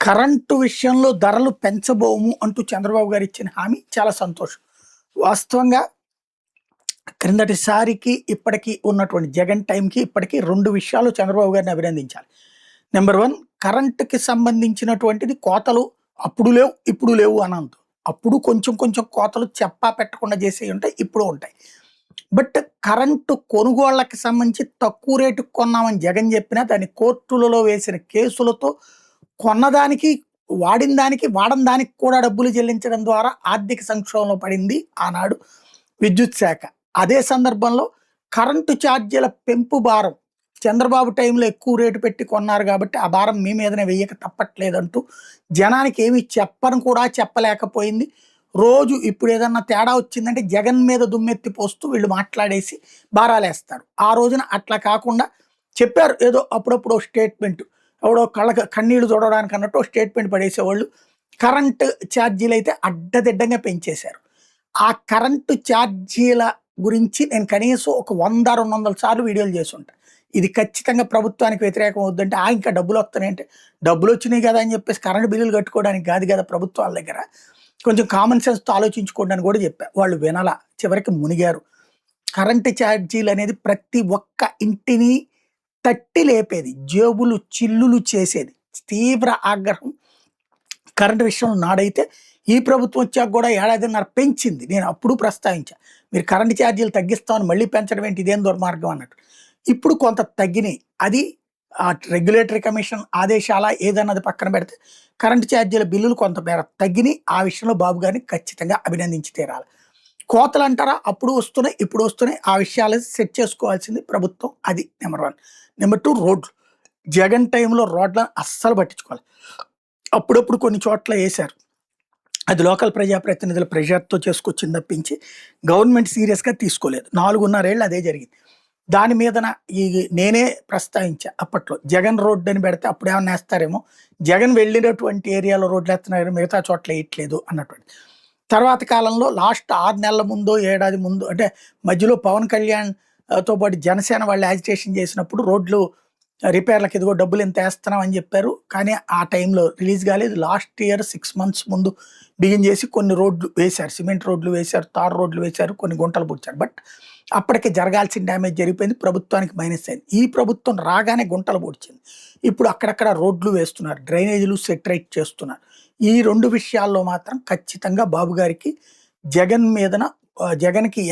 Current విషయంలో ధరలు పెంచబోము అంటూ చంద్రబాబు గారు ఇచ్చిన హామీ చాలా సంతోషం. వాస్తవంగా క్రిందటిసారికి ఇప్పటికి ఉన్నటువంటి జగన్ టైంకి ఇప్పటికి 2 విషయాలు చంద్రబాబు గారిని అభినందించాలి. నెంబర్ 1 కరెంట్‌కి సంబంధించినటువంటిది కోతలు అప్పుడు లేవు, ఇప్పుడు లేవు అనందు. అప్పుడు కొంచెం కొంచెం కోతలు చెప్పా పెట్టకుండా చేసేవి ఉంటాయి, ఇప్పుడు ఉంటాయి. బట్ కరెంటు కొనుగోళ్ళకి సంబంధించి తక్కువ రేటుకి కొన్నామని జగన్ చెప్పినా దాన్ని కోర్టులలో వేసిన కేసులతో కొన్నదానికి, వాడిన దానికి, వాడని దానికి కూడా డబ్బులు చెల్లించడం ద్వారా ఆర్థిక సంక్షోభంలో పడింది ఆనాడు విద్యుత్ శాఖ. అదే సందర్భంలో కరెంటు ఛార్జీల పెంపు భారం చంద్రబాబు టైంలో ఎక్కువ రేటు పెట్టి కొన్నారు కాబట్టి ఆ భారం మీ మీదనే వెయ్యక తప్పట్లేదంటూ జనానికి ఏమి చెప్పను కూడా చెప్పలేకపోయింది. రోజు ఇప్పుడు ఏదన్నా తేడా వచ్చిందంటే జగన్ మీద దుమ్మెత్తి పోస్తూ వీళ్ళు మాట్లాడేసి భారాలేస్తారు. ఆ రోజున అట్లా కాకుండా చెప్పారు ఏదో అప్పుడప్పుడు స్టేట్మెంట్, ఎవడో కన్నీళ్లు చూడడానికి అన్నట్టు స్టేట్మెంట్ పడేసేవాళ్ళు. కరెంటు ఛార్జీలు అయితే అడ్డదిడ్డంగా పెంచేశారు. ఆ కరెంటు ఛార్జీల గురించి నేను కనీసం ఒక 100-200 సార్లు వీడియోలు చేసి ఉంటాను. ఇది ఖచ్చితంగా ప్రభుత్వానికి వ్యతిరేకం అవుద్దంటే ఇంకా డబ్బులు వస్తున్నాయంటే డబ్బులు వచ్చినాయి కదా అని చెప్పేసి కరెంటు బిల్లులు కట్టుకోవడానికి కాదు కదా ప్రభుత్వాల దగ్గర, కొంచెం కామన్ సెన్స్తో ఆలోచించుకోండి అని కూడా చెప్పారు. వాళ్ళు వినాల, చివరికి మునిగారు. కరెంటు ఛార్జీలు అనేది ప్రతి ఒక్క ఇంటిని తట్టి లేపేది, జేబులు చిల్లులు చేసేది. తీవ్ర ఆగ్రహం కరెంటు విషయంలో నాడైతే ఈ ప్రభుత్వం వచ్చాక కూడా 1.5.5 పెంచింది. నేను అప్పుడు ప్రస్తావించా, మీరు కరెంటు ఛార్జీలు తగ్గిస్తామని మళ్ళీ పెంచడం ఏంటి, ఇదేం దుర్మార్గం అన్నట్టు. ఇప్పుడు కొంత తగ్గినాయి. అది రెగ్యులేటరీ కమిషన్ ఆదేశాల ఏదన్నది పక్కన పెడితే కరెంటు ఛార్జీల బిల్లులు కొంత మేర తగ్గినాయి. ఆ విషయంలో బాబు గారిని ఖచ్చితంగా అభినందించి తీరాలి. కోతలు అంటారా, అప్పుడు వస్తున్నాయి, ఇప్పుడు వస్తున్నాయి. ఆ విషయాలు సెట్ చేసుకోవాల్సింది ప్రభుత్వం. అది నెంబర్ 1. నెంబర్ 2 రోడ్లు. జగన్ టైంలో రోడ్లను అస్సలు పట్టించుకోవాలి. అప్పుడప్పుడు కొన్ని చోట్ల వేశారు, అది లోకల్ ప్రజాప్రతినిధుల ప్రెషర్తో చేసుకొచ్చింది తప్పించి గవర్నమెంట్ సీరియస్గా తీసుకోలేదు. 4.5 ఏళ్ళు అదే జరిగింది. దాని మీదన నేనే ప్రస్తావించా అప్పట్లో, జగన్ రోడ్డు అని పెడితే అప్పుడు ఏమన్నా వేస్తారేమో, జగన్ వెళ్ళినటువంటి ఏరియాలో రోడ్లు వేస్తున్నారు, మిగతా చోట్ల వేయట్లేదు అన్నటువంటి. తర్వాత కాలంలో లాస్ట్ 6 నెలల ముందు, ఏడాది ముందు, అంటే మధ్యలో పవన్ కళ్యాణ్ తో పాటు జనసేన వాళ్ళు యాజిటేషన్ చేసినప్పుడు రోడ్లు రిపేర్లకు ఇదిగో డబ్బులు ఎంత వేస్తున్నాం అని చెప్పారు. కానీ ఆ టైంలో రిలీజ్ కాలేదు. లాస్ట్ ఇయర్ 6 months ముందు బిగిన్ చేసి కొన్ని రోడ్లు వేశారు, సిమెంట్ రోడ్లు వేశారు, తార్ రోడ్లు వేశారు, కొన్ని గుంటలు పుచ్చారు. బట్ అప్పటికే జరగాల్సిన డ్యామేజ్ జరిగిపోయింది, ప్రభుత్వానికి మైనస్ అయింది. ఈ ప్రభుత్వం రాగానే గుంటలు పొడిచింది. ఇప్పుడు అక్కడక్కడ రోడ్లు వేస్తున్నారు, డ్రైనేజీలు సెటరైట్ చేస్తున్నారు. ఈ 2 విషయాల్లో మాత్రం ఖచ్చితంగా బాబు గారికి జగన్ మీదన జగన్కి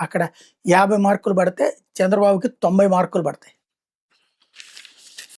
అక్కడ 50 మార్కులు పడితే చంద్రబాబుకి 90 మార్కులు పడతాయి.